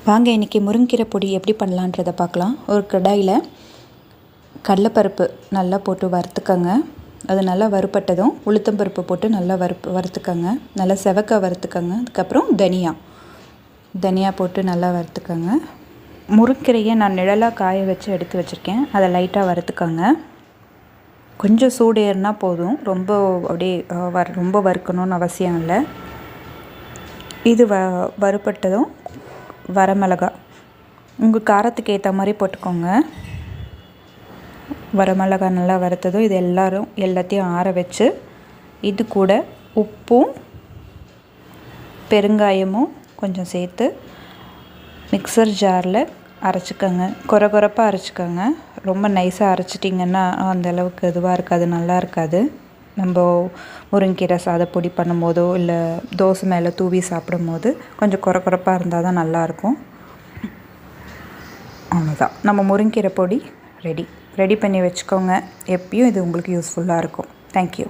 வாங்க இன்றைக்கி முருங்கீரை பொடி எப்படி பண்ணலான்றதை பார்க்கலாம். ஒரு கடாயில் கடலைப்பருப்பு நல்லா போட்டு வறுத்துக்கங்க. அது நல்லா வறுபட்டதும் உளுத்தம்பருப்பு போட்டு நல்லா வறுத்துக்கங்க. நல்லா செவக்க வறுத்துக்கங்க. அதுக்கப்புறம் தனியா போட்டு நல்லா வறுத்துக்கங்க. முருங்கீரையை நான் நிழலாக காய வச்சு எடுத்து வச்சுருக்கேன். அதை லைட்டாக வறுத்துக்கங்க. கொஞ்சம் சூடு ஏறினா போதும், ரொம்ப அப்படியே ரொம்ப வறுக்கணும்னு அவசியம் இல்லை. இது வறுபட்டதும் வரமிளகா உங்கள் காரத்துக்கு ஏற்ற மாதிரி போட்டுக்கோங்க. வரமிளகா நல்லா வறுத்ததும் இது எல்லாத்தையும் ஆற வச்சு இது கூட உப்பும் பெருங்காயமும் கொஞ்சம் சேர்த்து மிக்சர் ஜாரில் அரைச்சிக்கோங்க. கொரகொரப்பாக அரைச்சிக்கோங்க. ரொம்ப நைஸாக அரைச்சிட்டிங்கன்னா அந்தளவுக்கு இதுவாக இருக்காது, நல்லா இருக்காது. நம்ம முருங்கீரை சாதப்பொடி பண்ணும்போதோ இல்லை தோசை மேலே தூவி சாப்பிடும் போது கொஞ்சம் கொரகொரப்பாக இருந்தால் தான் நல்லாயிருக்கும். அவ்வளோதான், நம்ம முருங்கீரை பொடி ரெடி பண்ணி வச்சுக்கோங்க. எப்பயும் இது உங்களுக்கு யூஸ்ஃபுல்லாக இருக்கும். தேங்க்யூ.